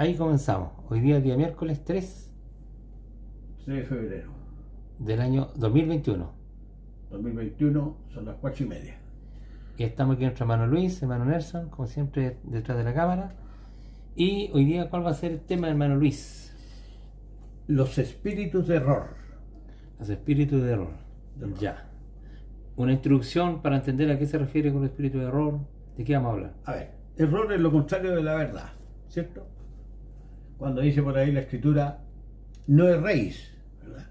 ahí comenzamos. Hoy día miércoles 3 de febrero del año 2021. 2021, son las 4:30. Y estamos aquí nuestro hermano Luis, hermano Nelson, como siempre detrás de la cámara. Y hoy día, ¿cuál va a ser el tema, hermano Luis? Los espíritus de error. Los espíritus de error. Ya. Una introducción para entender a qué se refiere con el espíritu de error. ¿De qué vamos a hablar? A ver, error es lo contrario de la verdad, ¿cierto? Cuando dice por ahí la escritura, no erréis, ¿verdad?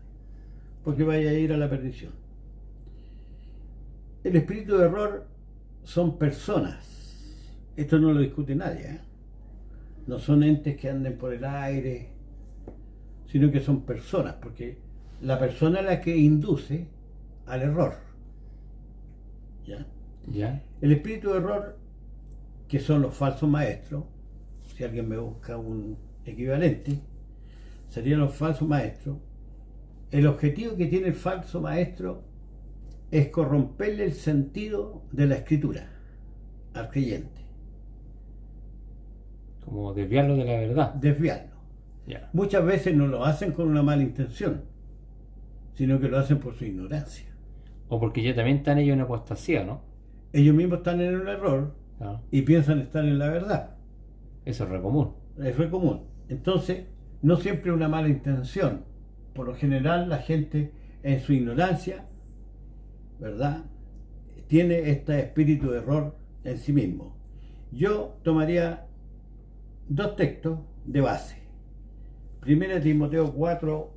Porque vaya a ir a la perdición. El espíritu de error son personas. Esto no lo discute nadie, ¿eh? No son entes que anden por el aire, sino que son personas, porque la persona es la que induce al error. ¿Ya? ¿Ya? El espíritu de error, que son los falsos maestros, si alguien me busca un equivalente, serían los falsos maestros. El objetivo que tiene el falso maestro es corromperle el sentido de la escritura al creyente. Como desviarlo de la verdad. Desviarlo. Ya. Muchas veces no lo hacen con una mala intención, sino que lo hacen por su ignorancia. O porque ya también están ellos en apostasía, ¿no? Ellos mismos están en un error Claro. y piensan estar en la verdad. Eso es re común. Es re común. Entonces, no siempre una mala intención. Por lo general, la gente en su ignorancia, ¿verdad?, tiene este espíritu de error en sí mismo. Yo tomaría dos textos de base. 1 Timoteo 4,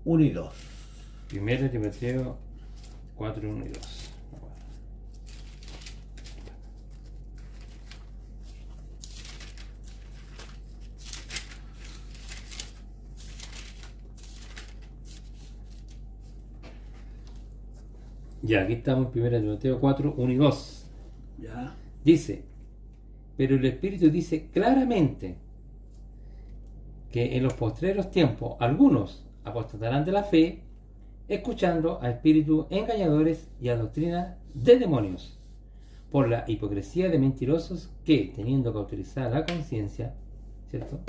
1 y 2. 1 Timoteo 4, 1 y 2. Ya, aquí estamos en 1 Timoteo 4, 1 y 2. ¿Ya? Dice, pero el Espíritu dice claramente que en los postreros tiempos algunos apostatarán de la fe, escuchando a espíritus engañadores y a doctrinas de demonios, por la hipocresía de mentirosos que, teniendo cauterizada la conciencia, ¿cierto?,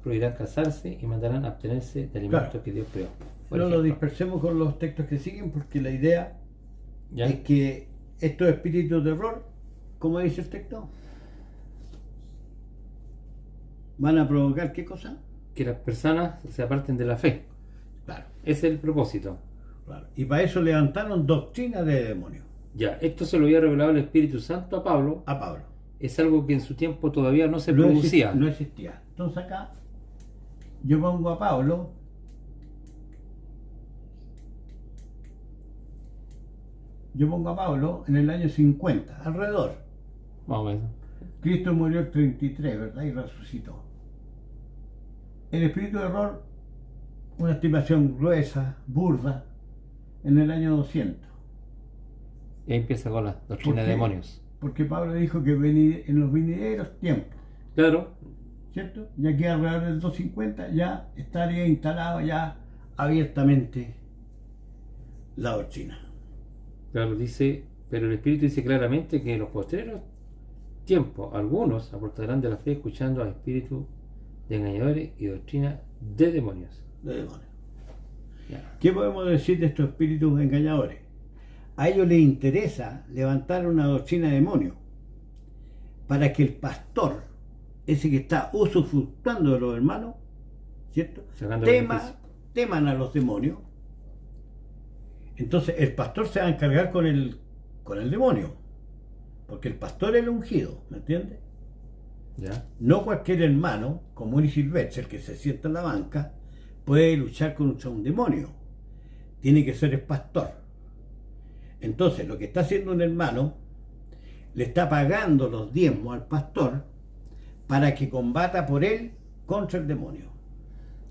prohibirán casarse y mandarán abstenerse de alimentos Claro. que Dios creó. Por No lo ejemplo. dispersemos con los textos que siguen, porque la idea ¿Ya? es que estos espíritus de error, como dice el texto, van a provocar ¿qué cosa? Que las personas se aparten de la fe. Claro, Ese es el propósito. claro. Y para eso levantaron doctrinas de demonios Ya, esto se lo había revelado el Espíritu Santo a Pablo. a Pablo. Es algo que en su tiempo todavía no se No producía. no existía. Entonces acá yo pongo a Pablo en el año 50, alrededor. Más o menos. Cristo murió el 33, ¿verdad? Y resucitó. El espíritu de error, una estimación gruesa, burda, en el año 200. Y ahí empieza con la doctrina de demonios. Porque Pablo dijo que en los venideros tiempos, Claro, ¿cierto? Y aquí alrededor del 250 ya estaría instalado ya abiertamente la doctrina. claro, dice, pero el Espíritu dice claramente que en los postreros tiempos algunos aportarán de la fe escuchando a espíritus de engañadores y doctrina de demonios. De demonios. Ya. ¿Qué podemos decir de estos espíritus engañadores? A ellos les interesa levantar una doctrina de demonios para que el pastor, ese que está usufructuando de los hermanos, ¿cierto?, Sacando beneficio. teman a los demonios. Entonces el pastor se va a encargar con el demonio, porque el pastor es el ungido, ¿me entiendes? Ya. No cualquier hermano común y silvestre, el que se sienta en la banca, puede luchar contra un demonio. Tiene que ser el pastor. Entonces lo que está haciendo un hermano, le está pagando los diezmos al pastor para que combata por él contra el demonio.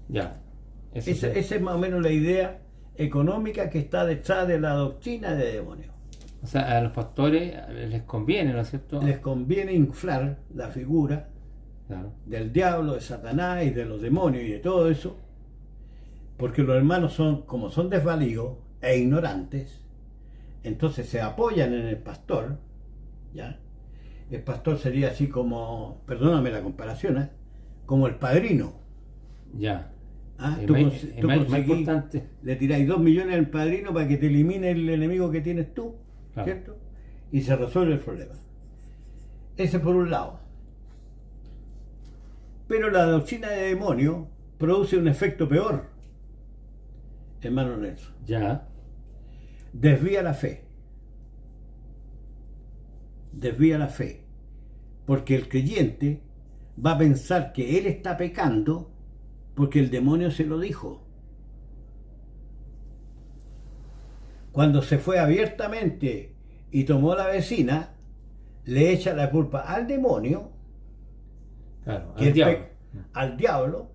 Ya. Eso Esa es más o menos la idea económica que está detrás de la doctrina de demonios. O sea, a los pastores les conviene, ¿no es cierto? Les conviene inflar la figura Claro. del diablo, de Satanás y de los demonios y de todo eso, porque los hermanos como son desvalidos e ignorantes, entonces se apoyan en el pastor, ¿ya? El pastor sería así como, perdóname la comparación, como el padrino. Ya. ¿Ah? Es Tú, más- cons- es tú más conseguís- importante. le tiráis 2 millones al padrino para que te elimine el enemigo que tienes tú, Claro. ¿cierto? Y se resuelve el problema. Ese por un lado. Pero la doctrina de demonio produce un efecto peor, hermano Nelson. Ya. Desvía la fe. Desvía la fe. Porque el creyente va a pensar que él está pecando porque el demonio se lo dijo. Cuando se fue abiertamente y tomó a la vecina, le echa la culpa al demonio, Claro. que Al el diablo. al diablo,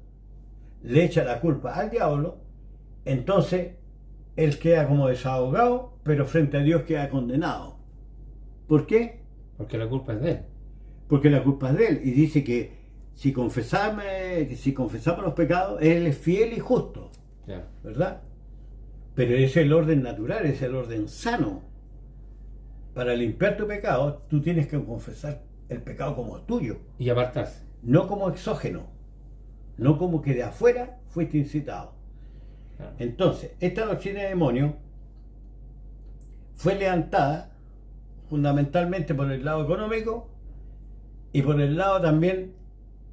le echa la culpa al diablo, entonces él queda como desahogado, pero frente a Dios queda condenado. ¿Por qué? Porque la culpa es de él. Porque la culpa es de él, y dice que si confesamos los pecados, él es fiel y justo, Claro. ¿verdad? Pero ese es el orden natural, es el orden sano. Para limpiar tu pecado, tú tienes que confesar el pecado como tuyo, Y apartarse. no como exógeno, no como que de afuera fuiste incitado. Claro. Entonces, esta doctrina de demonio fue levantada fundamentalmente por el lado económico y por el lado también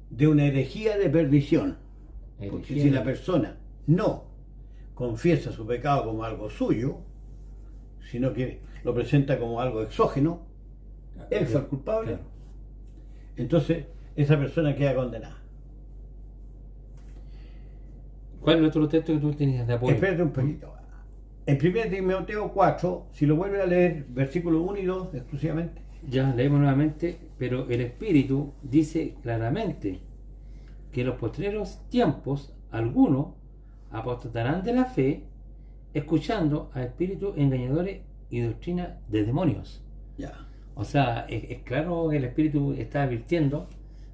de una herejía de perdición. Porque Herejía. si la persona no confiesa su pecado como algo suyo, sino que lo presenta como algo exógeno, él fue el culpable, Claro. entonces esa persona queda condenada. ¿Cuál es el otro texto que tú tenías de apoyo? Espérate un poquito. En 1 Timoteo 4, si lo vuelves a leer, versículos 1 y 2 exclusivamente. Ya leemos nuevamente, pero el Espíritu dice claramente que en los postreros tiempos algunos apostatarán de la fe, escuchando a espíritus engañadores y doctrina de demonios. Ya. O sea, es claro que el Espíritu está advirtiendo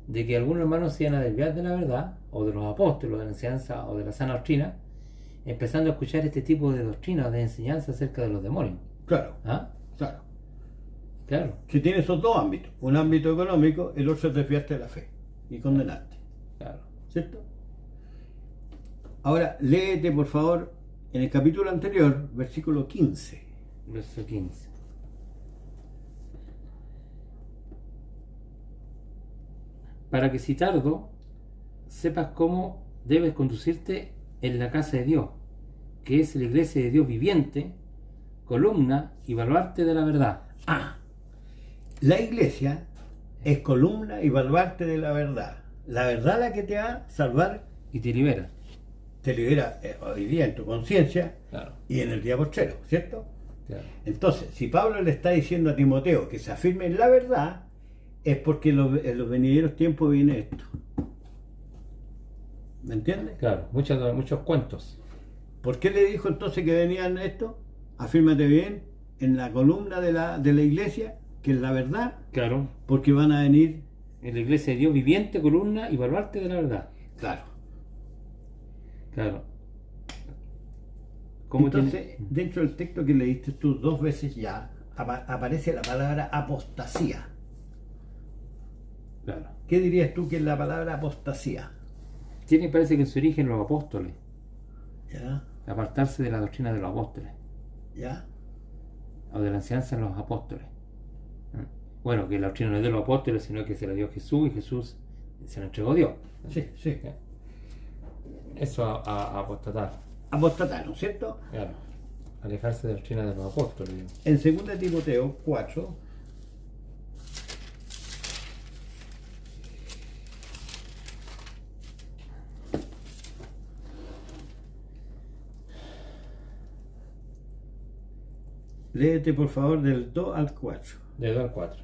de que algunos hermanos se iban a desviar de la verdad, o de los apóstoles, de la enseñanza, o de la sana doctrina, empezando a escuchar este tipo de doctrina o de enseñanza acerca de los demonios. Claro, ¿Ah? claro. Claro, Que tiene esos dos ámbitos. Un ámbito económico, el otro es desviarte de la fe y condenarte. claro. ¿Cierto? Ahora, léete por favor en el capítulo anterior, versículo 15. Verso 15. Para que si tardo, sepas cómo debes conducirte en la casa de Dios, que es la iglesia de Dios viviente, columna y baluarte de la verdad. Ah, la iglesia es columna y baluarte de la verdad. La verdad la que te va a salvar, Y te libera. te libera hoy día en tu conciencia Claro, y en el día postrero, ¿cierto? claro. Entonces, si Pablo le está diciendo a Timoteo que se afirme en la verdad, es porque en los venideros tiempos viene esto. ¿Me entiendes? Claro, muchos cuentos. ¿Por qué le dijo entonces que venían esto? Afírmate bien en la columna de la iglesia, que es la verdad, Claro. porque van a venir, En la iglesia de Dios viviente, columna y baluarte de la verdad. claro. Claro. ¿Cómo Entonces, tiene- dentro del texto que leíste tú 2 veces ya, aparece la palabra apostasía. Claro. ¿Qué dirías tú que es la palabra apostasía? Parece que en su origen los apóstoles. ¿Ya? Apartarse de la doctrina de los apóstoles. ¿Ya? O de la enseñanza de los apóstoles. ¿Mm? Bueno, que la doctrina no es de los apóstoles, sino que se la dio Jesús y Jesús se la entregó a Dios. Sí, sí. Eso a apostatar. Apostatar, ¿no es cierto? Claro. Alejarse de la doctrina de los apóstoles. En 2 Timoteo 4, léete por favor del 2 al 4. De 2 al 4.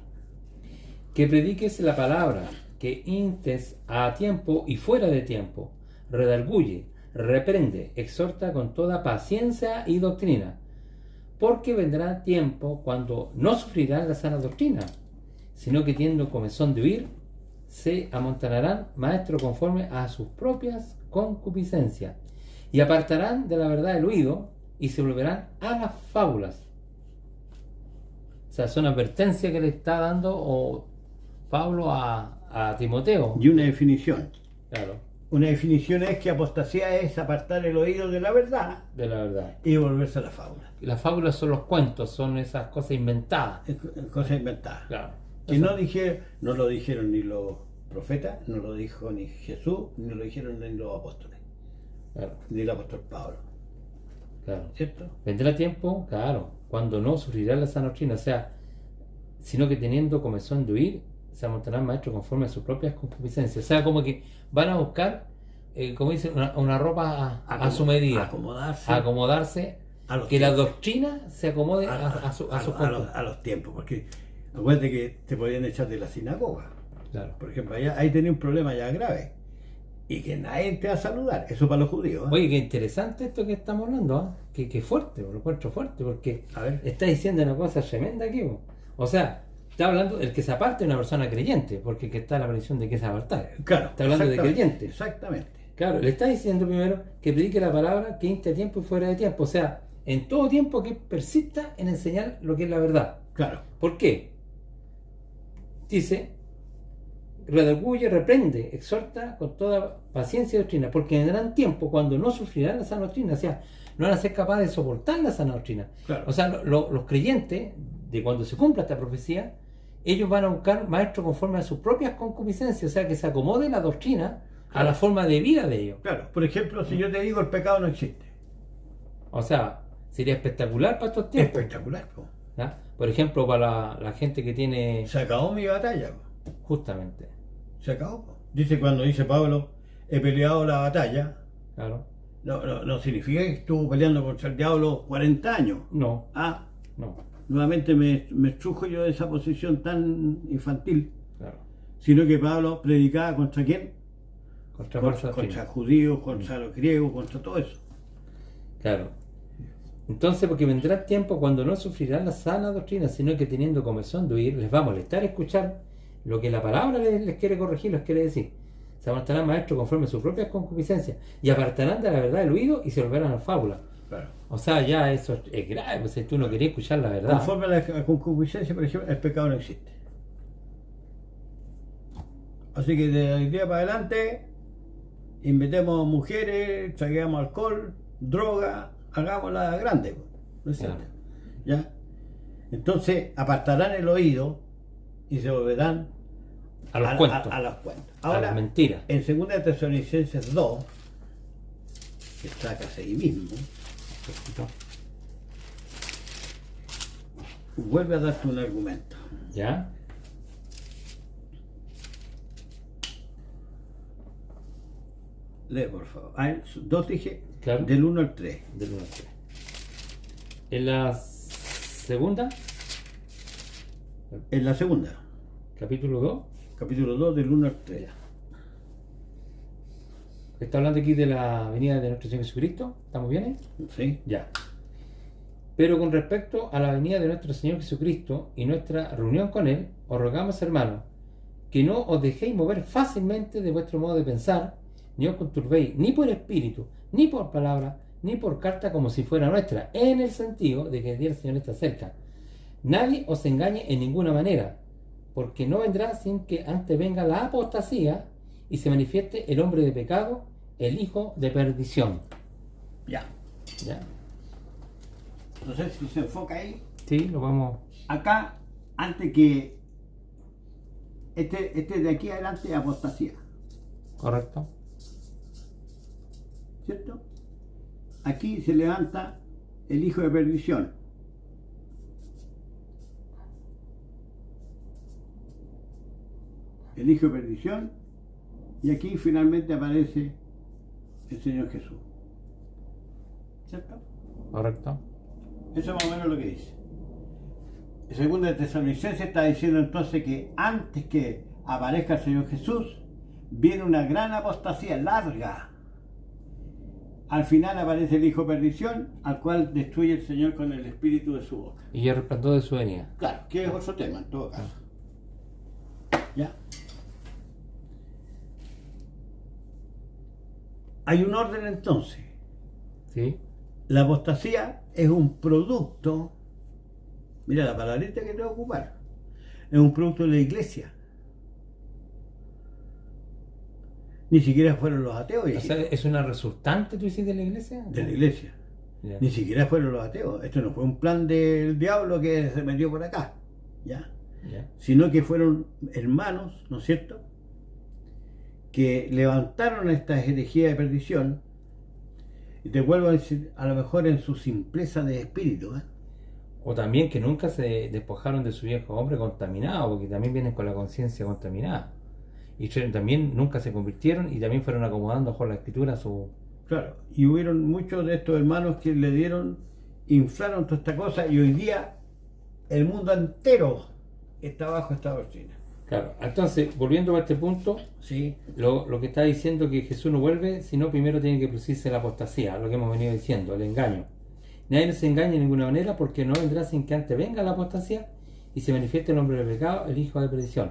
Que prediques la palabra, que instes a tiempo y fuera de tiempo, redarguye, reprende, exhorta con toda paciencia y doctrina, porque vendrá tiempo cuando no sufrirán la sana doctrina, sino que teniendo comezón de huir, se amontonarán maestros conforme a sus propias concupiscencias, y apartarán de la verdad el oído, y se volverán a las fábulas. O sea, son advertencias que le está dando Pablo a Timoteo. Y una definición. Claro, Una definición es que apostasía es apartar el oído de la verdad de la verdad. y volverse a la fábula. Las fábulas son los cuentos, son esas cosas inventadas. Es cosa inventada. Claro. Que Eso- no lo dijeron ni los profetas, no lo dijo ni Jesús, ni lo dijeron ni los apóstoles, Claro, ni el apóstol Pablo. claro. ¿Cierto? Vendrá tiempo, claro, cuando no sufrirá la sana doctrina, o sea, sino que teniendo comezón de huir, se amontonarán maestros conforme a sus propias concupiscencias. O sea, como que van a buscar, como dicen, una ropa a su medida, Acomodarse a acomodarse, a los que la tiempos. doctrina se acomode a sus a los tiempos, porque acuérdate que te podían echar de la sinagoga. Claro. Por ejemplo, ahí tenía un problema ya grave. Y que nadie te va a saludar. Eso para los judíos. ¿Eh? Oye, qué interesante esto que estamos hablando, ¿ah? Que fuerte, lo encuentro fuerte, porque A ver. está diciendo una cosa tremenda aquí, ¿no? O sea, está hablando el que se aparte de una persona creyente, porque el que está en la bendición de que se apartar. Claro. Está hablando de exactamente, creyente. Exactamente. Claro, le está diciendo primero que predique la palabra, que inste a tiempo y fuera de tiempo. O sea, en todo tiempo que persista en enseñar lo que es la verdad. Claro. ¿Por qué? Dice, redarguye, reprende, exhorta con toda paciencia y doctrina, porque vendrán tiempo cuando no sufrirán la sana doctrina, o sea, no van a ser capaces de soportar la sana doctrina. Claro. O sea, los creyentes, de cuando se cumpla esta profecía, ellos van a buscar maestros conforme a sus propias concupiscencias, o sea, que se acomode la doctrina a Claro. la forma de vida de ellos. Claro. Por ejemplo, si yo te digo el pecado no existe. O sea, sería espectacular para estos tiempos. Espectacular. Po. ¿Ya? Por ejemplo, para la gente que tiene... Se acabó mi batalla. Po. Justamente, Se acabó. Po. Cuando dice Pablo, he peleado la batalla. claro. No significa que estuvo peleando contra el diablo 40 años. No, Ah, no, nuevamente me estrujo yo de esa posición tan infantil. claro. Sino que Pablo predicaba contra quién? Contra fuerza Contra doctrina. judíos, contra los griegos, contra todo eso. Claro. Entonces, porque vendrá tiempo cuando no sufrirán la sana doctrina, sino que teniendo comezón de oír, les va a molestar escuchar lo que la palabra les quiere corregir, les quiere decir. Se apartarán maestros conforme a sus propias concupiscencias y apartarán de la verdad el oído y se volverán a la fábula. Claro. O sea, ya eso es grave, pues si tú no querías escuchar la verdad. Conforme a la concupiscencia, por ejemplo, el pecado no existe. Así que de hoy día para adelante, invitemos mujeres, traigamos alcohol, droga, hagámosla grande. ¿No es cierto? Claro. ¿Ya? Entonces apartarán el oído y se volverán A los cuentos, a los cuentos. a Ahora, las mentiras. en 2 Tesalonicenses 2, que está casi ahí mismo, vuelve a darte un argumento. ¿Ya? Lee, por favor. 2 dije, Claro. del 1 al 3. Del 1 al 3. En la segunda, En la segunda, capítulo 2, capítulo 2, del 1 al 3. está hablando aquí de la venida de nuestro Señor Jesucristo. ¿Estamos bien ahí? ¿Sí? Ya. Pero con respecto a la venida de nuestro Señor Jesucristo y nuestra reunión con Él, os rogamos, hermanos, que no os dejéis mover fácilmente de vuestro modo de pensar, ni os conturbéis ni por espíritu, ni por palabra, ni por carta como si fuera nuestra, en el sentido de que el día del Señor está cerca. Nadie os engañe en ninguna manera, porque no vendrá sin que antes venga la apostasía y se manifieste el hombre de pecado, el hijo de perdición. Ya. ¿Ya? Entonces, si se enfoca ahí, Sí, lo vamos... acá, antes que este de aquí adelante es apostasía, Correcto. ¿cierto? Aquí se levanta el hijo de perdición. El hijo de perdición, y aquí finalmente aparece el Señor Jesús. ¿Cierto? Correcto. Eso es más o menos lo que dice. El segundo de Tesalonicenses está diciendo entonces que antes que aparezca el Señor Jesús, viene una gran apostasía larga. Al final aparece el Hijo de Perdición, al cual destruye el Señor con el espíritu de su boca. Y el resplandor de su venida. Claro, que es otro tema en todo caso. ¿Ya? Hay un orden entonces. ¿Sí? La apostasía es un producto, mira la palabrita que te voy a ocupar, es un producto de la iglesia. Ni siquiera fueron los ateos, O sea, viejito, ¿es una resultante, tú dices, de la iglesia? de la iglesia. Ya. Ni siquiera fueron los ateos. Esto no fue un plan del diablo que se metió por acá, ¿ya? Ya. Sino que fueron hermanos, ¿no es cierto?, que levantaron esta herejía de perdición. Y te vuelvo a decir, a lo mejor en su simpleza de espíritu, ¿eh? O también que nunca se despojaron de su viejo hombre contaminado, porque también vienen con la conciencia contaminada. Y también nunca se convirtieron y también fueron acomodando bajo la escritura su... Claro, y hubieron muchos de estos hermanos que le dieron, inflaron toda esta cosa, y hoy día el mundo entero está bajo esta doctrina. Claro, entonces, volviendo a este punto, Sí, lo que está diciendo que Jesús no vuelve, sino primero tiene que producirse la apostasía, lo que hemos venido diciendo, el engaño. Nadie se engaña de ninguna manera, porque no vendrá sin que antes venga la apostasía y se manifieste el hombre del pecado, el hijo de perdición.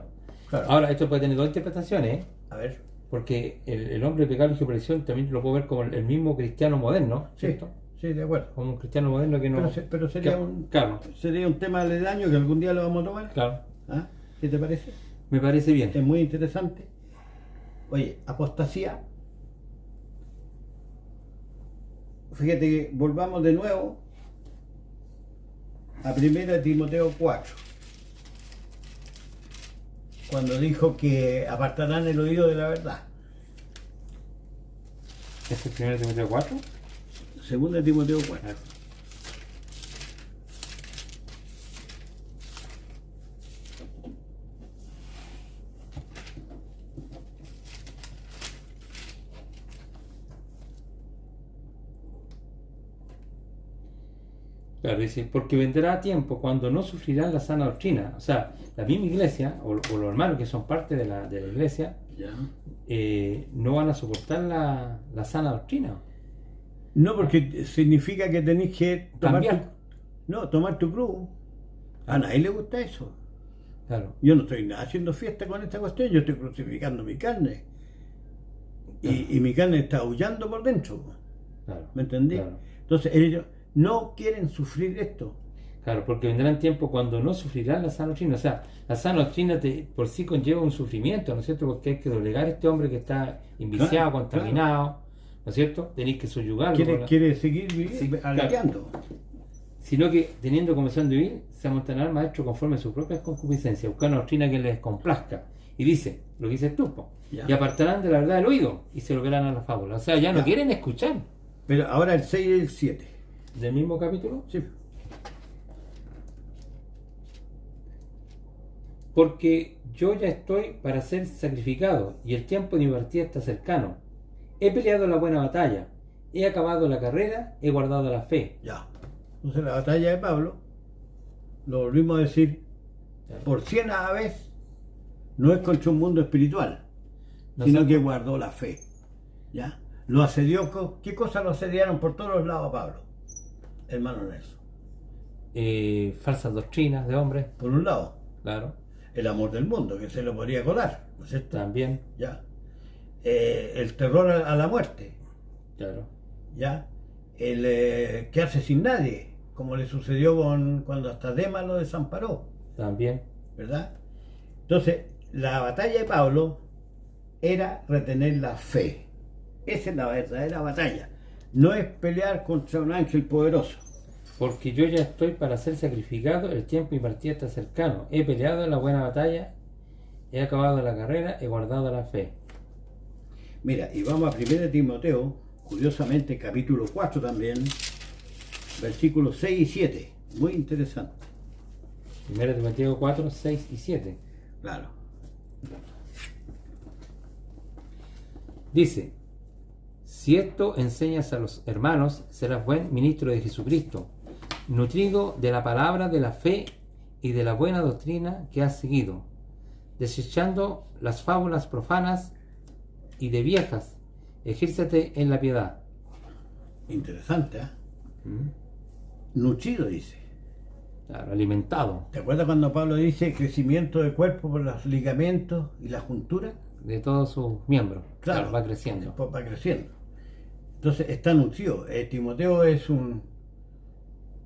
claro. Ahora, esto puede tener dos interpretaciones, ¿eh? A ver, Porque el hombre de pecado, el hijo de perdición, también lo puedo ver como el mismo cristiano moderno, sí, ¿cierto? sí, de acuerdo. Como un cristiano moderno que no... Pero sería que- un, Claro, sería un tema aledaño que algún día lo vamos a tomar. claro. ¿Ah? ¿Qué te parece? Me parece bien. Es muy interesante. Oye, apostasía. Fíjate que volvamos de nuevo a 1 Timoteo 4, cuando dijo que apartarán el oído de la verdad. ¿Este es el 1 Timoteo 4? 2 Timoteo 4. Claro, dice, porque vendrá tiempo cuando no sufrirán la sana doctrina. O sea, la misma iglesia, o los hermanos que son parte de la iglesia, Ya. no van a soportar la sana doctrina. No, porque significa que tenéis que tomar Cambiar. tomar tu cruz. A nadie le gusta eso. Claro. Yo no estoy haciendo fiesta con esta cuestión, yo estoy crucificando mi carne. Y mi carne está aullando por dentro. Claro. ¿Me entendí? Claro. Entonces ellos no quieren sufrir esto. Claro, porque vendrán tiempos cuando no sufrirán la sana doctrina. O sea, la sana doctrina por sí conlleva un sufrimiento, ¿no es cierto? Porque hay que doblegar a este hombre que está inviciado, Claro, contaminado, ¿no es cierto? Tenéis que subyugarlo. Quiere seguir Sí, aleteando. Sino que teniendo comezón de vivir, se amontonarán maestros conforme a sus propias concupiscencias, buscar una doctrina que les complazca. Y dice, lo que dices tú, po, Ya. y apartarán de la verdad el oído y se volverán a la fábula. O sea, ya no Ya. quieren escuchar. Pero ahora el 6 y el 7. Del mismo capítulo. Sí. Porque yo ya estoy para ser sacrificado y el tiempo de mi partida está cercano. He peleado la buena batalla, he acabado la carrera, he guardado la fe. Ya. Entonces la batalla de Pablo, lo volvimos a decir, por 100 vez, no es contra un mundo espiritual, No sino sé- que guardó la fe. ¿Ya? Lo asedió, ¿qué cosa lo asediaron por todos los lados a Pablo? Hermano Nelson. Falsas doctrinas de hombres, Por un lado, claro, el amor del mundo, que se lo podría colar, ¿no es cierto? también, ¿Ya? El terror a la muerte, claro, ¿ya? El quedarse sin nadie, como le sucedió cuando hasta Demas lo desamparó, también, ¿verdad? Entonces, la batalla de Pablo era retener la fe. Esa es la verdadera batalla. No es pelear contra un ángel poderoso. porque yo ya estoy para ser sacrificado, el tiempo y partida está cercano. He peleado la buena batalla, he acabado la carrera, he guardado la fe. Mira, y vamos a 1 Timoteo, curiosamente capítulo 4 también, versículos 6 y 7. Muy interesante. 1 Timoteo 4, 6 y 7. Claro. Dice, si esto enseñas a los hermanos, serás buen ministro de Jesucristo, nutrido de la palabra de la fe y de la buena doctrina que has seguido, desechando las fábulas profanas y de viejas, ejércete en la piedad. Interesante, ¿eh? ¿Mm? Nutrido, dice. Claro, alimentado ¿Te acuerdas cuando Pablo dice crecimiento del cuerpo por los ligamentos y la juntura? de todos sus miembros. Claro, Va creciendo. Después va creciendo. Entonces está nutrido. Timoteo es un,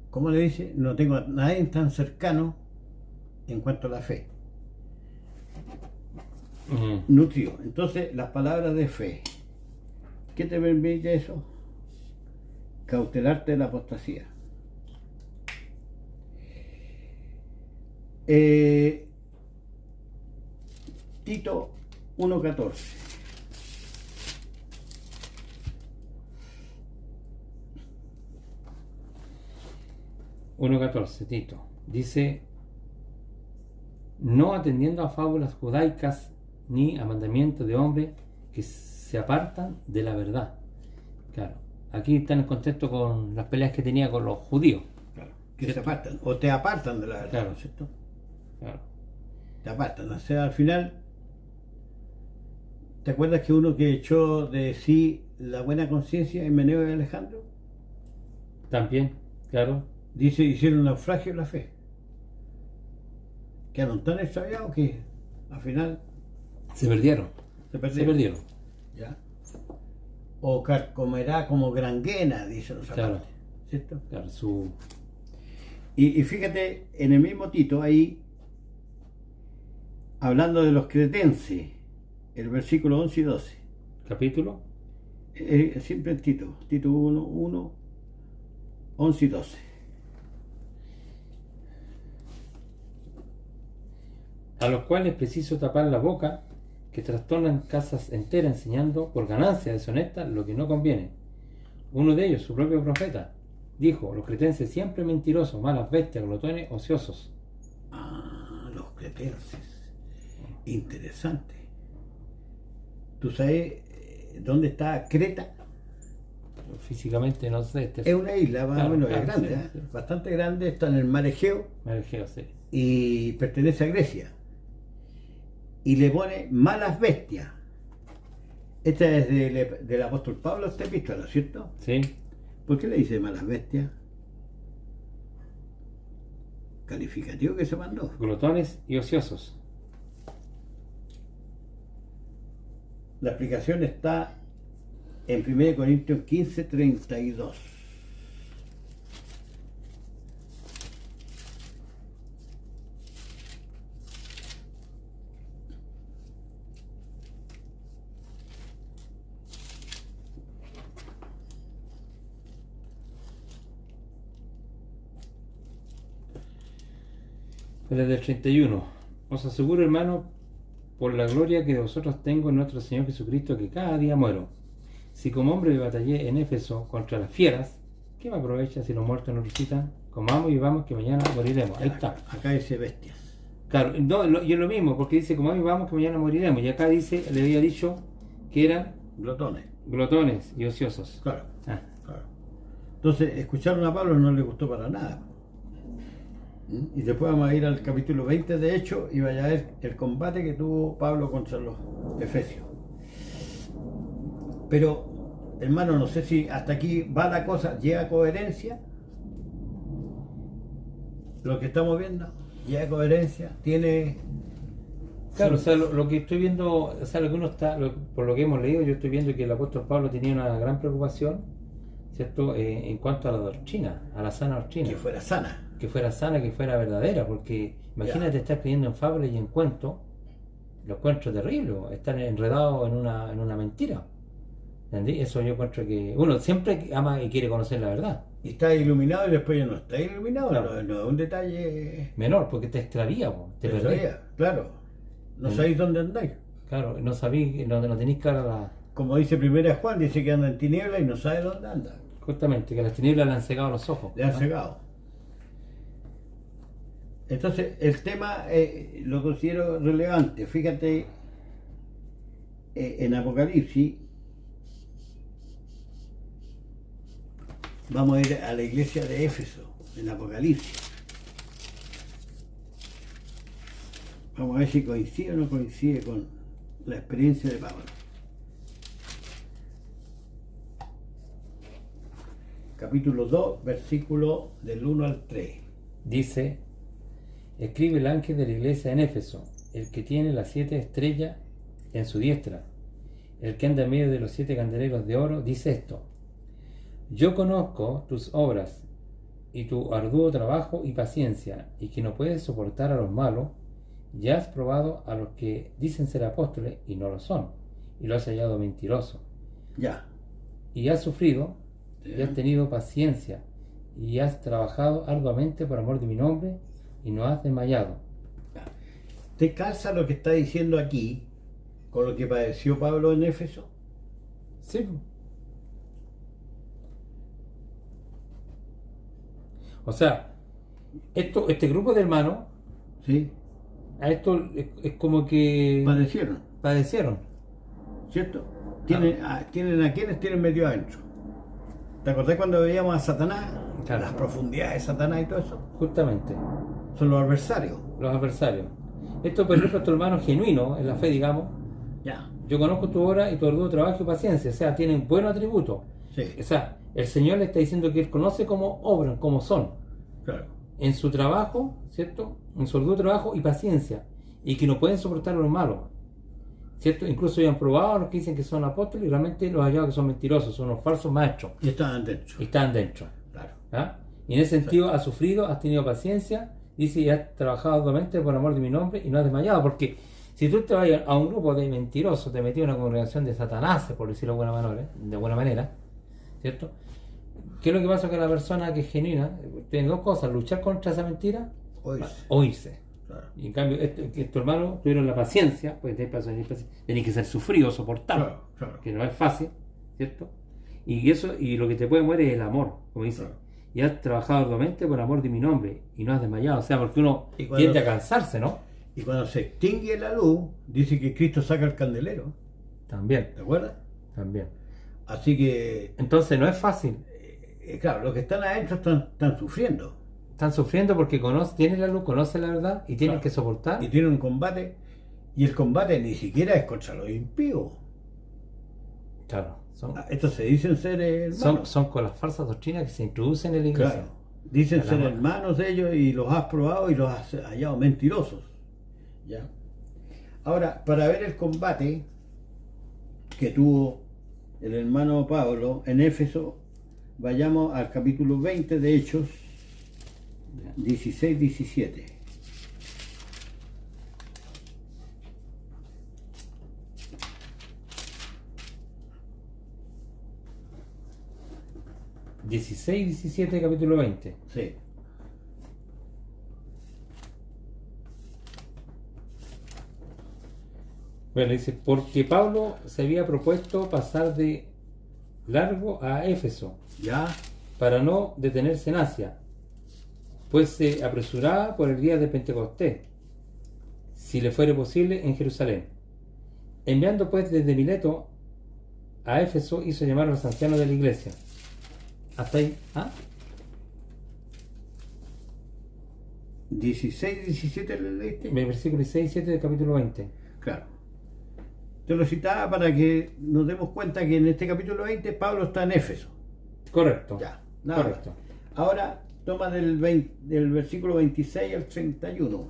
¿cómo le dice? No tengo a nadie tan cercano en cuanto a la fe. nutrió. Entonces, las palabras de fe, ¿qué te permite eso? Cautelarte de la apostasía. Tito 1:14. Tito dice: no atendiendo a fábulas judaicas ni a mandamientos de hombres que se apartan de la verdad. Claro, aquí está en el contexto con las peleas que tenía con los judíos. Claro, que se apartan, o te apartan de la verdad, Claro. ¿cierto? Claro. Te apartan, o sea, al final, ¿te acuerdas que uno que echó de sí la buena conciencia en Meneo y Alejandro? También, claro. Dice, hicieron naufragio en la fe. Quedaron tan extraviados que al final Se perdieron. se Se perdieron. perdieron. ¿Ya? O carcomerá como granguena, dicen los Claro. zapatos, ¿cierto? Claro, Y fíjate, en el mismo Tito, ahí, hablando de los cretenses, el versículo 11 y 12. capítulo. Siempre en Tito 1, 11 y 12. A los cuales es preciso tapar la boca, que trastornan casas enteras enseñando por ganancia deshonesta lo que no conviene. Uno de ellos, su propio profeta, dijo: los cretenses siempre mentirosos, malas bestias, glotones, ociosos. Ah, los cretenses. Interesante. ¿Tú sabes dónde está Creta? Físicamente no sé. Es una isla más o Claro, menos claro, grande, sí, ¿eh? sí. Bastante grande, está en el mar Egeo Me Egeo, sí. y pertenece a Grecia. Y le pone malas bestias. Esta es del apóstol Pablo, esta epístola, ¿cierto? Sí. ¿Por qué le dice malas bestias? Calificativo que se mandó. Glotones y ociosos. La explicación está en 1 Corintios 15:32. Desde el 31. Os aseguro, hermano, por la gloria que de vosotros tengo en nuestro Señor Jesucristo, que cada día muero. Si como hombre batallé en Éfeso contra las fieras, ¿qué me aprovecha si los muertos nos resucitan? Comamos y vamos, que mañana moriremos. Ahí está. Acá dice bestias. Claro, no, y es lo mismo, porque dice: comamos y vamos, que mañana moriremos. Y acá dice, le había dicho que eran Glotones. glotones y ociosos. Claro, Ah, claro. Entonces, escucharon a Pablo no le gustó para nada. Y después vamos a ir al capítulo 20 de Hechos y vaya a ver el combate que tuvo Pablo contra los efesios. Pero, hermano, no sé si hasta aquí va la cosa, llega coherencia. Lo que estamos viendo, llega coherencia, tiene... claro, o sea, lo que estoy viendo, o sea, lo que uno está, por lo que hemos leído, yo estoy viendo que el apóstol Pablo tenía una gran preocupación, ¿cierto? En cuanto a la doctrina, a la sana doctrina. que fuera sana. Que fuera sana, que fuera verdadera, porque imagínate estar creyendo en fábulas y en cuentos, lo encuentro terrible, estar enredado en una mentira. ¿Entendí? Eso yo encuentro que uno siempre ama y quiere conocer la verdad. Y está iluminado y después ya no está iluminado. Claro. No es un detalle... Menor, porque te extravía, te Eso perdés. es, claro. No sabéis dónde andáis. Claro, no sabéis, no tenéis clara la... Como dice primera Juan, dice que anda en tinieblas y no sabe dónde anda. Justamente, que las tinieblas le han cegado los ojos. Le han ¿no? cegado. Entonces, el tema lo considero relevante. Fíjate, en Apocalipsis, vamos a ir a la iglesia de Éfeso, en Apocalipsis. Vamos a ver si coincide o no coincide con la experiencia de Pablo. Capítulo 2, versículo del 1 al 3. Dice: escribe el ángel de la iglesia en Éfeso, el que tiene las 7 estrellas en su diestra, el que anda en medio de los 7 candeleros de oro, dice esto: yo conozco tus obras y tu arduo trabajo y paciencia, y que no puedes soportar a los malos, y has probado a los que dicen ser apóstoles y no lo son, y lo has hallado mentiroso. Ya. Y has sufrido, y Ya. has tenido paciencia, y has trabajado arduamente por amor de mi nombre, y no has desmayado. ¿Te calza lo que está diciendo aquí con lo que padeció Pablo en Éfeso? Sí. O sea, este grupo de hermanos, Sí. a esto es como que Padecieron, padecieron. ¿cierto? Tienen a quienes tienen metido adentro. ¿Te acordás cuando veíamos a Satanás? Claro. Las profundidades de Satanás y todo eso. Justamente, Son los adversarios. los adversarios. Esto, por ejemplo, tu hermano genuino en la fe, digamos, Ya. yo conozco tu obra y tu arduo trabajo y paciencia, o sea, tienen buenos atributos. Sí. O sea, el Señor le está diciendo que Él conoce cómo obran, cómo son, Claro. en su trabajo, ¿cierto? En su arduo trabajo y paciencia, y que no pueden soportar lo malo, ¿cierto? Incluso ya han probado a los que dicen que son apóstoles y realmente los hallados que son mentirosos, son unos falsos maestros, Y estaban dentro. y están dentro. Claro. ¿Ah? Y en ese sentido has sufrido, has tenido paciencia, dice, y has trabajado arduamente por amor de mi nombre y no has desmayado, porque si tú te vas a un grupo de mentirosos, te metes en una congregación de Satanás, por decirlo de buena manera, ¿cierto? ¿Qué es lo que pasa con la persona que es genuina? Tiene dos cosas: luchar contra esa mentira Oírse. o irse. Claro. Y en cambio, estos hermanos tuvieron la paciencia, pues tienen que ser sufridos, soportados, Claro, claro. que no es fácil, ¿cierto? Y eso, y lo que te puede mover es el amor, como dice. Claro. Y has trabajado arduamente por amor de mi nombre y no has desmayado. O sea, porque uno Y cuando- tiende a cansarse, ¿no? Y cuando se extingue la luz, dice que Cristo saca el candelero. También, ¿Te acuerdas? también. Así que, Entonces no es fácil. claro, los que están adentro están sufriendo. Están sufriendo porque tienen la luz, conocen la verdad y tienen Claro. que soportar. Y tienen un combate. Y el combate ni siquiera es contra los impíos. Claro, Estos se dicen ser hermanos. son con las falsas doctrinas que se introducen en la iglesia. Claro. Dicen A la ser mano. hermanos de ellos y los has probado y los has hallado mentirosos. ¿Ya? Ahora, para ver el combate que tuvo el hermano Pablo en Éfeso, vayamos al capítulo 20 de Hechos, 16-17. Ya. 16, 17, capítulo 20. Sí. Bueno, dice, porque Pablo se había propuesto pasar de largo a Éfeso, ¿Ya? para no detenerse en Asia, pues se apresuraba por el día de Pentecostés, si le fuere posible, en Jerusalén. Enviando pues desde Mileto a Éfeso, hizo llamar a los ancianos de la iglesia. Hasta ahí. ¿Ah? 16-17 le leíste. Versículo 16 y 7 del capítulo 20. Claro. Te lo citaba para que nos demos cuenta que en este capítulo 20 Pablo está en Éfeso. Correcto. Ya, nada Correcto. más. Ahora toma del versículo 26 al 31.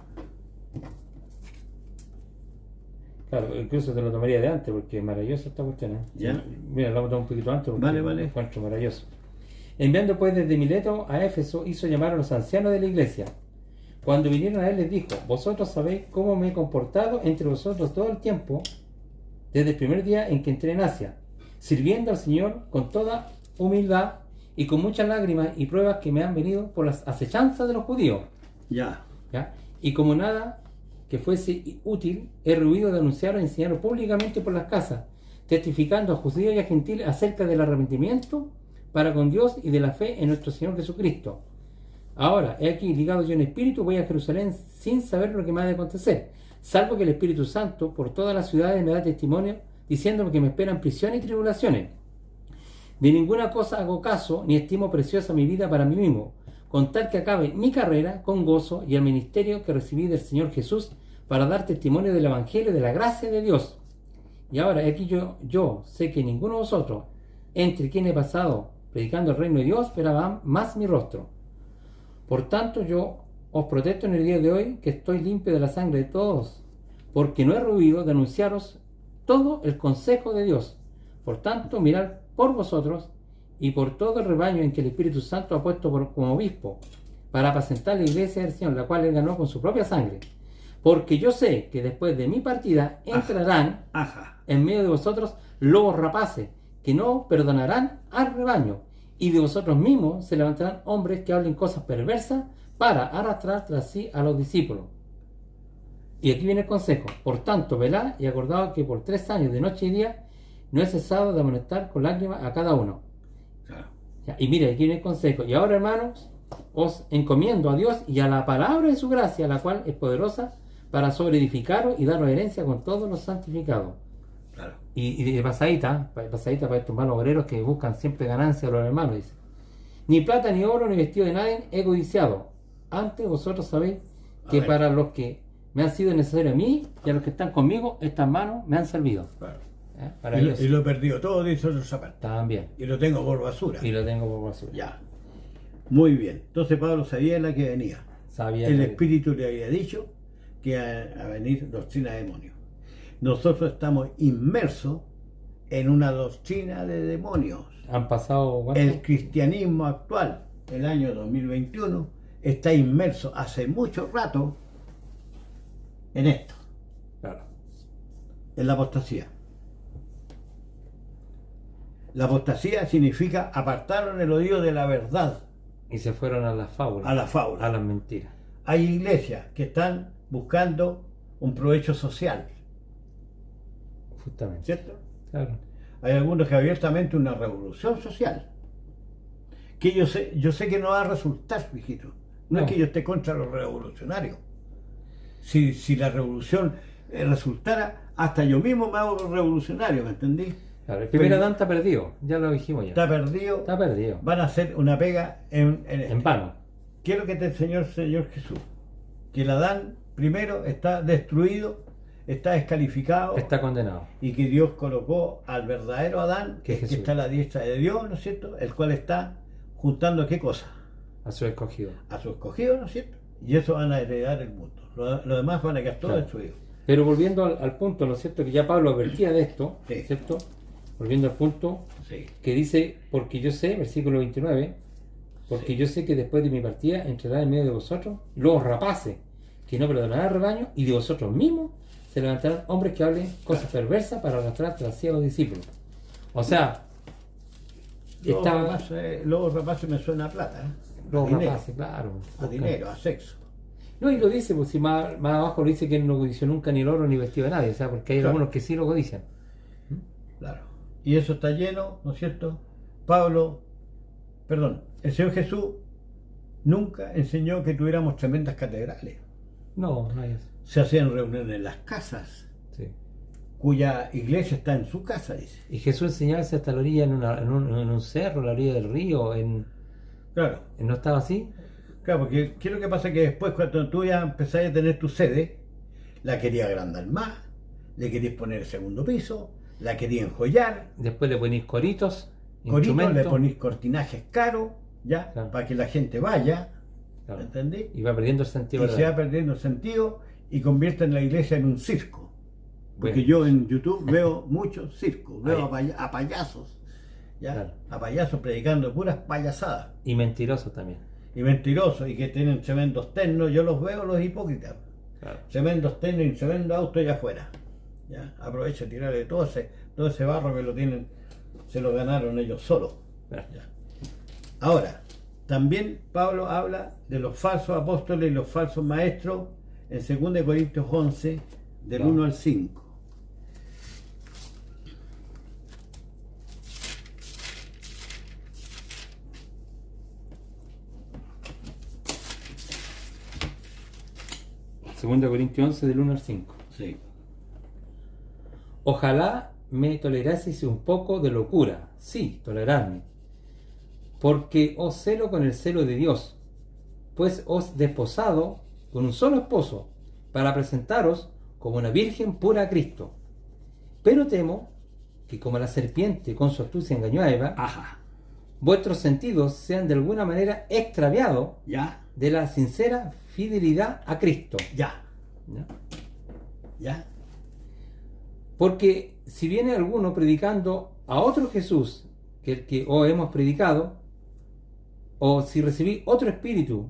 Claro, incluso te lo tomaría de antes porque es maravilloso esta cuestión. Ya. Mira, lo vamos a tomar un poquito antes porque Vale, lo vale. encuentro maravilloso. Enviando pues desde Mileto a Éfeso, hizo llamar a los ancianos de la iglesia. Cuando vinieron a él les dijo: vosotros sabéis cómo me he comportado entre vosotros todo el tiempo, desde el primer día en que entré en Asia, sirviendo al Señor con toda humildad y con muchas lágrimas y pruebas que me han venido por las acechanzas de los judíos. Ya. ¿Ya? Y como nada que fuese útil, he rehuido de anunciar o enseñar públicamente por las casas, testificando a judíos y a gentiles acerca del arrepentimiento para con Dios y de la fe en nuestro Señor Jesucristo. Ahora, he aquí, ligado yo en espíritu, voy a Jerusalén sin saber lo que me ha de acontecer, salvo que el Espíritu Santo por todas las ciudades me da testimonio, diciéndome que me esperan prisiones y tribulaciones. De ninguna cosa hago caso, ni estimo preciosa mi vida para mí mismo, con tal que acabe mi carrera con gozo y el ministerio que recibí del Señor Jesús para dar testimonio del Evangelio y de la gracia de Dios. Y ahora, aquí yo sé que ninguno de vosotros, entre quienes he pasado predicando el reino de Dios, esperaba más mi rostro. Por tanto, yo os protesto en el día de hoy que estoy limpio de la sangre de todos, porque no he rehuido de anunciaros todo el consejo de Dios. Por tanto, mirad por vosotros y por todo el rebaño en que el Espíritu Santo ha puesto como obispo, para apacentar la iglesia del Señor, la cual él ganó con su propia sangre. Porque yo sé que después de mi partida entrarán en medio de vosotros lobos rapaces, que no perdonarán al rebaño, y de vosotros mismos se levantarán hombres que hablen cosas perversas para arrastrar tras sí a los discípulos. Y aquí viene el consejo: por tanto, velad y acordaos que por 3 años de noche y día no he cesado de amonestar con lágrimas a cada uno. Ya, y mire, aquí viene el consejo: y ahora, hermanos, os encomiendo a Dios y a la palabra de su gracia, la cual es poderosa para sobreedificaros y daros herencia con todos los santificados. Claro. Y de pasadita para estos malos obreros que buscan siempre ganancia a los hermanos, dice: ni plata, ni oro, ni vestido de nadie he codiciado. Antes vosotros sabéis que para los que me han sido necesarios a mí y a los que están conmigo, estas manos me han servido. Claro. Para y lo he perdido todo, dice otro zapato. También. Y lo tengo por basura. Ya. Muy bien. Entonces Pablo sabía la que venía. El Espíritu le había dicho que iba a venir doctrina de demonios. Nosotros estamos inmersos en una doctrina de demonios. Han pasado... ¿cuánto? El cristianismo actual, el año 2021, está inmerso hace mucho rato en esto. Claro. En la apostasía. La apostasía significa apartaron el oído de la verdad. Y se fueron a las fábulas. A las fábulas. A las mentiras. Hay iglesias que están buscando un provecho social. Justamente. ¿Cierto? Claro. Hay algunos que abiertamente una revolución social. Que yo sé que no va a resultar, hijito. No es que yo esté contra los revolucionarios. Si la revolución resultara, hasta yo mismo me hago revolucionario, ¿me entendí? Claro, el primer Adán está perdido, ya lo dijimos ya. Está perdido. Está perdido. Van a hacer una pega en vano. ¿Qué es lo que te enseñó el Señor Jesús? Que el Adán primero está destruido, está descalificado, está condenado. Y que Dios colocó al verdadero Adán, que está a la diestra de Dios, ¿no es cierto? El cual está juntando ¿qué cosa? A su escogido. A su escogido, ¿no es cierto? Y eso van a heredar el mundo. Lo demás van a quedar todo destruido. Pero volviendo al punto, ¿no es cierto? Que ya Pablo advertía de esto, ¿cierto? Volviendo al punto que dice: porque yo sé, versículo 29, porque yo sé que después de mi partida entrará en medio de vosotros los rapaces, que no perdonarán al rebaño, y de vosotros mismos se levantarán hombres que hablen cosas perversas para arrastrar tras sí a los discípulos. O sea, los rapaces me suena a plata, los rapaces, claro. A dinero, a sexo. No, y lo dice, pues si más abajo lo dice que él no codició nunca ni el oro ni vestido de nadie, o sea, porque hay algunos que sí lo codician. Claro. Y eso está lleno, ¿no es cierto? El Señor Jesús nunca enseñó que tuviéramos tremendas catedrales. No, no hay eso. Se hacían reuniones en las casas, cuya iglesia está en su casa, dice. Y Jesús enseñaba hasta la orilla en un cerro, la orilla del río, Claro. ¿No estaba así? Claro, porque ¿qué es lo que pasa? Que después, cuando tú ya empezás a tener tu sede, la querías agrandar más, le querías poner el segundo piso, la querías enjollar. Después le ponís coritos, le ponís cortinajes caros, ¿ya? Claro. Para que la gente vaya, claro. ¿Entendí? Y va perdiendo el sentido. Y se va perdiendo el sentido y convierten la iglesia en un circo. Porque yo en YouTube veo muchos circos, veo a payasos, ¿ya? Claro. A payasos predicando puras payasadas. Y mentirosos también. Y mentirosos, y que tienen tremendos ternos, yo los veo, los hipócritas. Claro. Tremendos ternos y tremendo auto allá afuera. ¿Ya? Aprovecha de tirarle todo ese barro que lo tienen, se lo ganaron ellos solos. Claro. ¿Ya? Ahora, también Pablo habla de los falsos apóstoles y los falsos maestros en 2 Corintios 11, del 1 al 5. Segunda Corintios 11 del 1 al 5. Sí. Ojalá me toleraseis un poco de locura. Sí, toleradme. Porque os celo con el celo de Dios, pues os desposado con un solo esposo, para presentaros como una virgen pura a Cristo. Pero temo que como la serpiente con su astucia engañó a Eva, vuestros sentidos sean de alguna manera extraviados de la sincera fidelidad a Cristo. Porque si viene alguno predicando a otro Jesús que el que os hemos predicado, o si recibís otro espíritu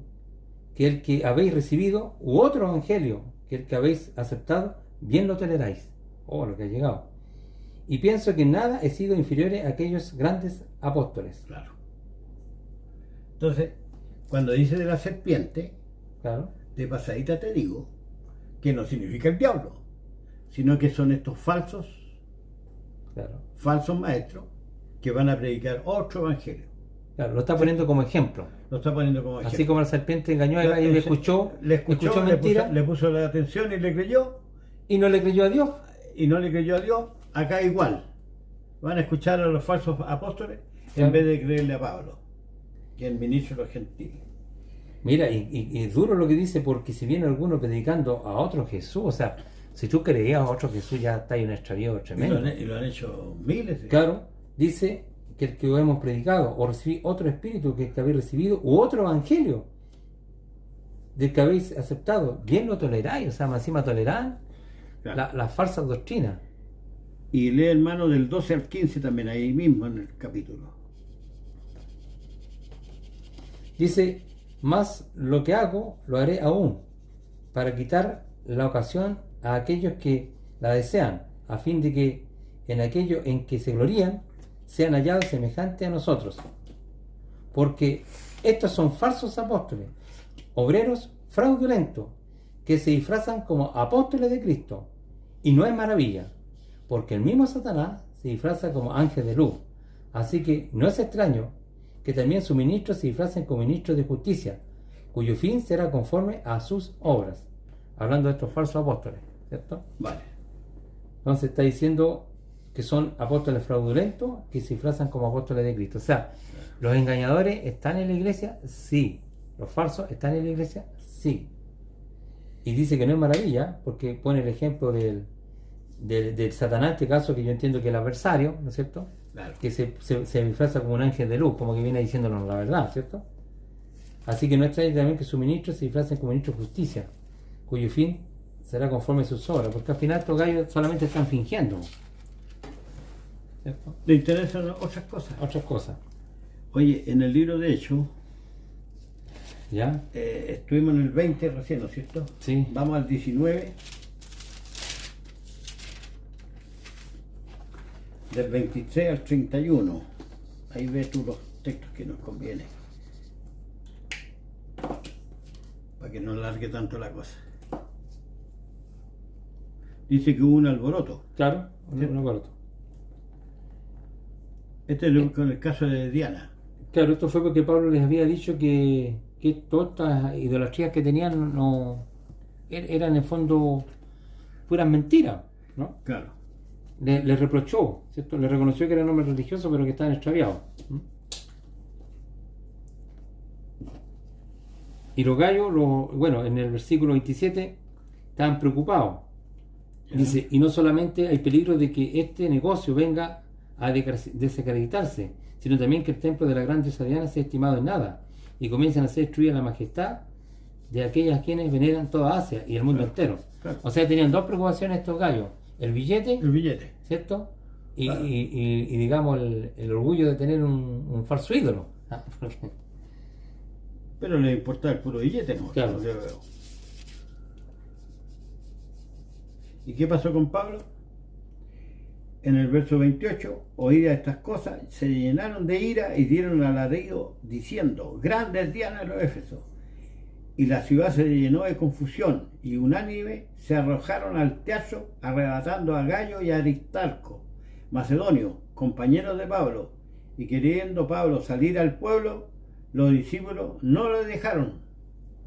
que el que habéis recibido, u otro evangelio que que el que habéis aceptado, bien lo toleráis. Oh, lo que ha llegado. Y pienso que en nada he sido inferior a aquellos grandes apóstoles. Claro. Entonces, cuando dice de la serpiente, Claro. de pasadita te digo que no significa el diablo, sino que son estos falsos maestros que van a predicar otro evangelio. Claro, lo está poniendo como ejemplo. Lo está poniendo como ejemplo. Así como la serpiente engañó a Eva y le escuchó mentira, le puso la atención y le creyó. y no le creyó a Dios. Y no le creyó a Dios. Acá igual. Van a escuchar a los falsos apóstoles Claro. en vez de creerle a Pablo, que es el ministro de los gentiles. Mira, y es duro lo que dice, porque si viene alguno predicando a otro Jesús, o sea, si tú creías a otro Jesús, ya está ahí un extravío tremendo. Y lo han hecho miles. Claro, dice que el que hemos predicado, o recibí otro espíritu que el que habéis recibido, u otro evangelio del que habéis aceptado, bien lo toleráis, o sea, más encima tolerán Claro. las falsas doctrinas. Y lee, hermano, del 12 al 15 también, ahí mismo en el capítulo. Dice, más lo que hago, lo haré aún, para quitar la ocasión a aquellos que la desean, a fin de que en aquello en que se glorían, sean hallados semejantes a nosotros. Porque estos son falsos apóstoles, obreros fraudulentos, que se disfrazan como apóstoles de Cristo. Y no es maravilla, porque el mismo Satanás se disfraza como ángel de luz. Así que no es extraño que también sus ministros se disfracen como ministros de justicia, cuyo fin será conforme a sus obras. Hablando de estos falsos apóstoles, ¿cierto? Vale. Entonces está diciendo que son apóstoles fraudulentos que se disfrazan como apóstoles de Cristo. O sea, ¿los engañadores están en la iglesia? Sí. ¿Los falsos están en la iglesia? Sí. Y dice que no es maravilla, porque pone el ejemplo del Satanás, en este caso, que yo entiendo que es el adversario, ¿no es cierto? Claro. Que se disfraza como un ángel de luz, como que viene diciéndonos la verdad, ¿cierto? Así que no extraña también que sus ministros se disfracen como ministros de justicia, cuyo fin será conforme a sus obras, porque al final estos gallos solamente están fingiendo, ¿cierto? Le interesan otras cosas. Otras cosas, Oye, en el libro de Hechos, ¿ya? estuvimos en el 20 recién, ¿no es cierto? Sí. Vamos al 19. Del 23 al 31. Ahí ves tú los textos que nos conviene. Para que no largue tanto la cosa. Dice que hubo un alboroto. Claro, Sí. un acuerdo. Este es con el caso de Diana. Claro, esto fue porque Pablo les había dicho que todas estas idolatrías que tenían no eran en el fondo puras mentiras, ¿no? Claro. Le reprochó, ¿cierto? Le reconoció que eran hombres religiosos, pero que estaban extraviados. ¿Mm? Y los gallos, bueno, en el versículo 27, estaban preocupados. Dice, y no solamente hay peligro de que este negocio venga a desacreditarse, sino también que el templo de la gran diosa Diana sea estimado en nada, y comiencen a ser destruida la majestad de aquellas quienes veneran toda Asia y el mundo entero. Claro. O sea, tenían dos preocupaciones estos gallos: el billete, El billete. ¿cierto? Y, Claro. y digamos el orgullo de tener un falso ídolo. Ah, porque- Pero le importaba el puro billete, ¿no? Claro. Yo veo. ¿Y qué pasó con Pablo? En el verso 28, oídas estas cosas, se llenaron de ira y dieron alarido diciendo, grande es Diana de los Éfesos. Y la ciudad se llenó de confusión y unánime se arrojaron al teatro arrebatando a Gallo y a Aristarco, macedonio, compañeros de Pablo, y queriendo Pablo salir al pueblo, los discípulos no lo dejaron,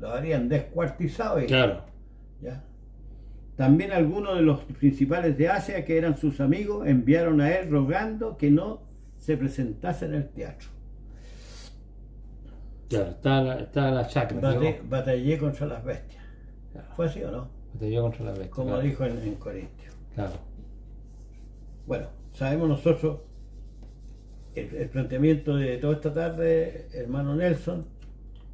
lo habrían descuartizado. Claro. ¿Ya? También algunos de los principales de Asia, que eran sus amigos, enviaron a él rogando que no se presentase en el teatro. Claro, está la chacra. Batallé contra las bestias. Claro. ¿Fue así o no? Batalló contra la bestia. Como claro. dijo en Corintios. Claro. Bueno, sabemos nosotros el planteamiento de toda esta tarde, hermano Nelson,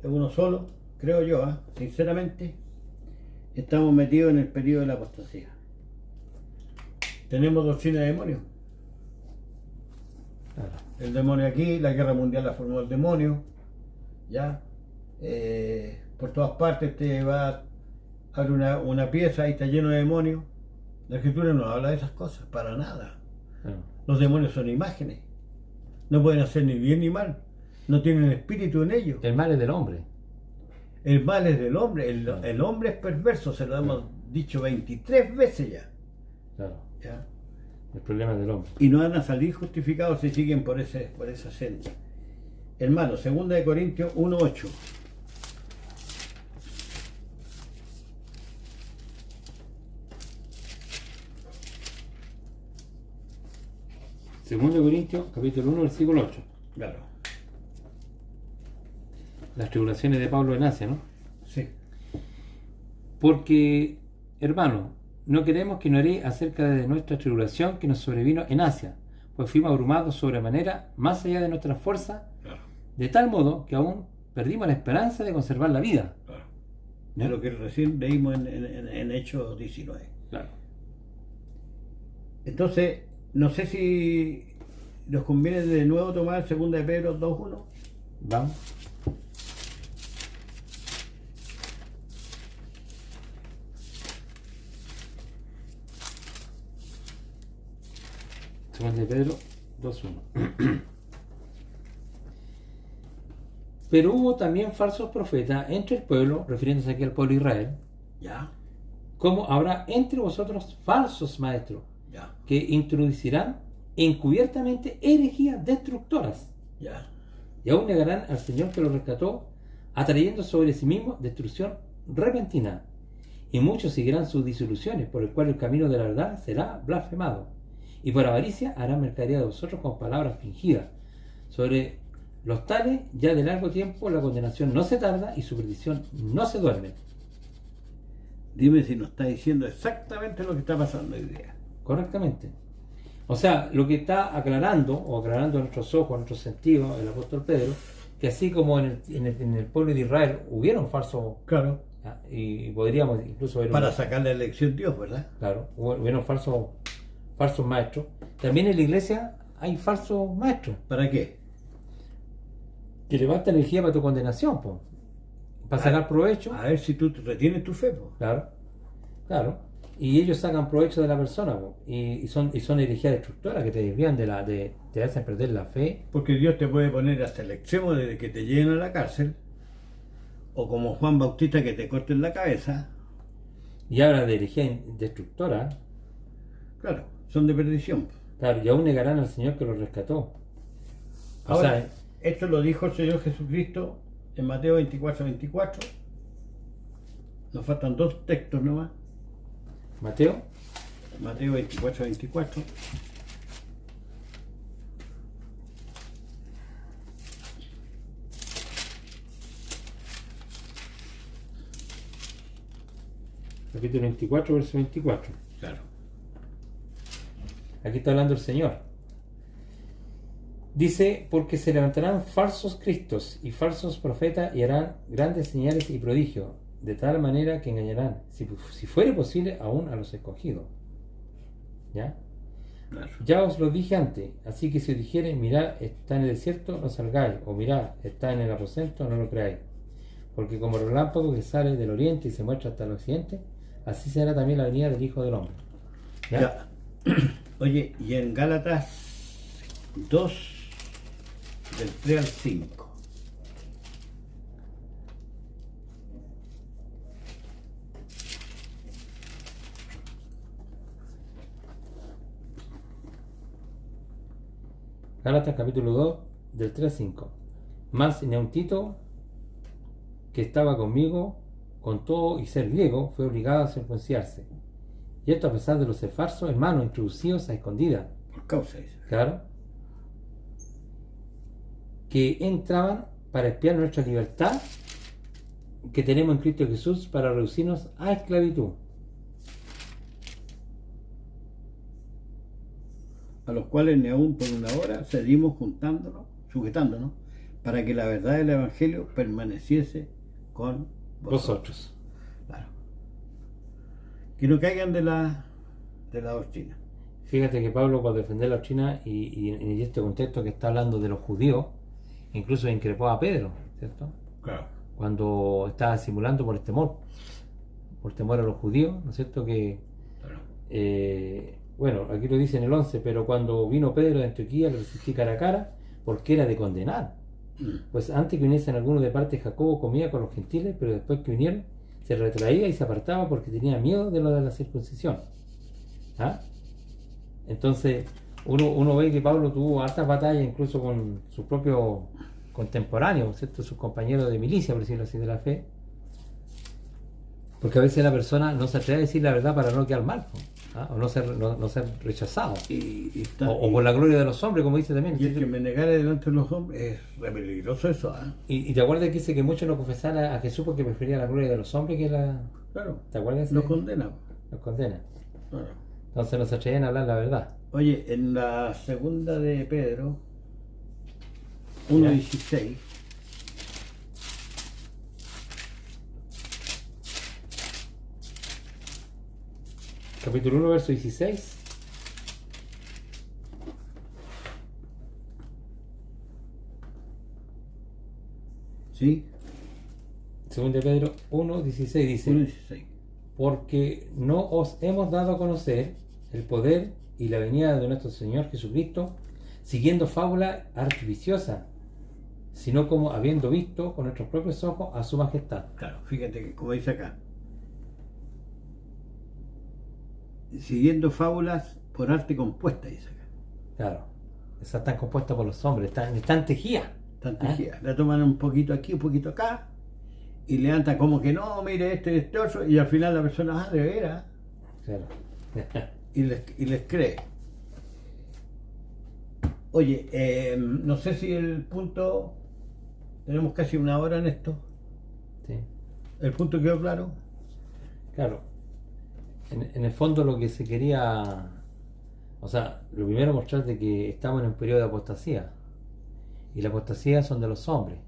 es uno solo, creo yo, sinceramente. Estamos metidos en el periodo de la apostasía. Tenemos doctrina de demonios. Claro. El demonio aquí, la guerra mundial la formó el demonio, ya. Por todas partes te va abre una pieza y está lleno de demonios. La Escritura no habla de esas cosas, para nada. Claro. Los demonios son imágenes. No pueden hacer ni bien ni mal. No tienen espíritu en ellos. El mal es del hombre. El mal es del hombre. El hombre es perverso, se lo hemos dicho 23 veces ya. Claro. ¿Ya? El problema es del hombre. Y no van a salir justificados si siguen por esa senda. Hermano, 2 Corintios 1:8. Segundo de Corintios, capítulo 1, versículo 8. Claro. Las tribulaciones de Pablo en Asia, ¿no? Sí. Porque, hermano, no queremos que ignoréis acerca de nuestra tribulación que nos sobrevino en Asia, pues fuimos abrumados sobremanera, más allá de nuestras fuerzas, Claro. de tal modo que aún perdimos la esperanza de conservar la vida. Claro. ¿No? Es lo que recién leímos en Hechos 19. Claro. Entonces, no sé si nos conviene de nuevo tomar 2 de Pedro 2:1. Vamos. Segunda de Pedro 2:1. Pero hubo también falsos profetas entre el pueblo, refiriéndose aquí al pueblo de Israel, Ya, como habrá entre vosotros falsos maestros, ya, que introducirán encubiertamente herejías destructoras, ya. y aún negarán al Señor que los rescató, atrayendo sobre sí mismo destrucción repentina. Y muchos seguirán sus disoluciones, por el cual el camino de la verdad será blasfemado. Y por avaricia harán mercadería de vosotros con palabras fingidas. Sobre los tales, ya de largo tiempo, la condenación no se tarda y su perdición no se duerme. Dime si nos está diciendo exactamente lo que está pasando hoy día. Correctamente. O sea, lo que está aclarando, o aclarando a nuestros ojos, a nuestros sentidos, el apóstol Pedro, que así como en el pueblo de Israel hubieron falsos, Claro. y podríamos incluso ver Para sacar la elección Dios, ¿verdad? claro, hubieron falsos maestros, también en la iglesia hay falsos maestros ¿Para qué? que levantan energía para tu condenación, po, para sacar provecho. A ver si tú retienes tu fe, po. Claro, y ellos sacan provecho de la persona, po, y son herejías destructoras que te desvían te hacen perder la fe. Porque Dios te puede poner hasta el extremo de que te lleven a la cárcel, o como Juan Bautista que te corten la cabeza. Y habla de herejía destructora. Claro, son de perdición. Claro, y aún negarán al Señor que los rescató. O Ahora, sea, esto lo dijo el Señor Jesucristo en Mateo 24:24. Nos faltan 2 textos nomás. Mateo, Mateo 24:24. capítulo 24, verso 24. Claro. Aquí está hablando el Señor. Dice, porque se levantarán falsos cristos y falsos profetas y harán grandes señales y prodigios, de tal manera que engañarán, si fuere posible, aún a los escogidos. ¿Ya? Claro. Ya os lo dije antes, así que si os dijere, mirad, está en el desierto, no salgáis, o mirad, está en el aposento, no lo creáis. Porque como el relámpago que sale del oriente y se muestra hasta el occidente, así será también la venida del Hijo del Hombre. ¿Ya? Ya. Oye, y en Gálatas 2, del 3 al 5. Gálatas capítulo 2, del 3 al 5. Mas Neutito, que estaba conmigo, con todo y ser griego, fue obligado a circuncidarse. Y esto a pesar de los falsos hermanos introducidos a escondidas. Por causa de eso. Claro. Que entraban para espiar nuestra libertad que tenemos en Cristo Jesús para reducirnos a esclavitud. A los cuales ni aún por una hora seguimos sujetándonos, para que la verdad del Evangelio permaneciese con vosotros. Claro. Que no caigan de la doctrina. Fíjate que Pablo, para defender la doctrina y en este contexto que está hablando de los judíos, incluso increpó a Pedro, ¿cierto? Claro. Cuando estaba simulando por el temor. por temor a los judíos, ¿no es cierto? Que, Claro. bueno, aquí lo dice en el 11, pero cuando vino Pedro de Antioquía le resistí cara a cara, porque era de condenar. Pues antes que viniesen algunos de parte de Jacobo comía con los gentiles, pero después que vinieron se retraía y se apartaba porque tenía miedo de lo de la circuncisión. ¿Ah? Entonces uno ve que Pablo tuvo hartas batallas incluso con sus propios contemporáneos, ¿cierto? Sus compañeros de milicia, por decirlo así, de la fe, porque a veces la persona no se atreve a decir la verdad para no quedar mal, ¿ah? O no ser rechazado, o por la gloria de los hombres, como dice también. Y el que me negara delante de los hombres es re peligroso eso, ¿ah? Y te acuerdas que dice que muchos no confesaban a Jesús porque prefería la gloria de los hombres que la... Claro. ¿Te acuerdas? Los condena. Los condena. Claro. Entonces no se atreven a hablar la verdad. Oye, en la segunda de Pedro 1:16, Capítulo 1, verso 16. ¿sí? Según de Pedro 1, 16 dice: 1:16. porque no os hemos dado a conocer el poder y la venida de nuestro Señor Jesucristo siguiendo fábula artificiosa, sino como habiendo visto con nuestros propios ojos a su majestad. Claro, fíjate que como dice acá, siguiendo fábulas por arte compuesta, dice acá. Claro, esas están compuestas por los hombres, están tejidas. Tan tejida. La toman un poquito aquí, un poquito acá, y levantan como que no, mire este y este otro, y al final la persona, de veras, Claro. y les cree. Oye, no sé si el punto, tenemos casi una hora en esto, Sí. el punto quedó claro. Claro. En el fondo lo que se quería, o sea, lo primero mostrar de que estamos en un periodo de apostasía. Y la apostasía son de los hombres,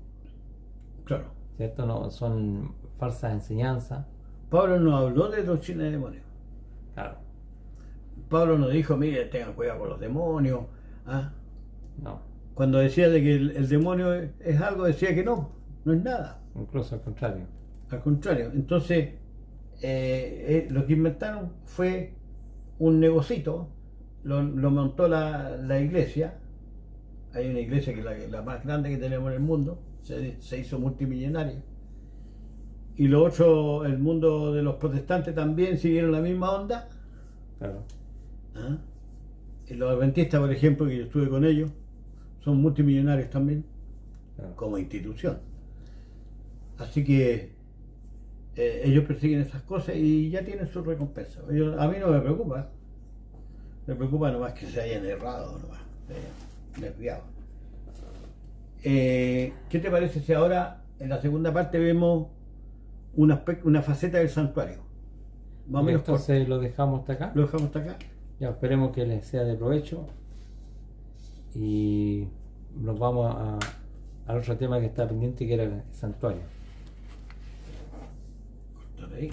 Claro. ¿cierto? No, son falsas enseñanzas. Pablo no habló de doctrina de demonios. Claro, Pablo nos dijo, mire, tengan cuidado con los demonios. ¿Ah? no, Cuando decía de que el demonio es algo, decía que no es nada. incluso al contrario. Al contrario. Entonces, lo que inventaron fue un negocito, lo montó la iglesia. Hay una iglesia que es la más grande que tenemos en el mundo, se hizo multimillonaria. Y lo otro, el mundo de los protestantes también siguieron la misma onda. Claro, ¿Ah? Y los adventistas, por ejemplo, que yo estuve con ellos, son multimillonarios también, claro. como institución. Así que ellos persiguen esas cosas y ya tienen su recompensa. A mí no me preocupa. Me preocupa nomás que se hayan errado, nomás, se hayan desviado. ¿Qué te parece si ahora en la segunda parte vemos una faceta del santuario? Más o menos Entonces lo dejamos hasta acá. lo dejamos hasta acá. Ya, esperemos que les sea de provecho. Y nos vamos al otro tema que está pendiente, que era el santuario. Cortar ahí.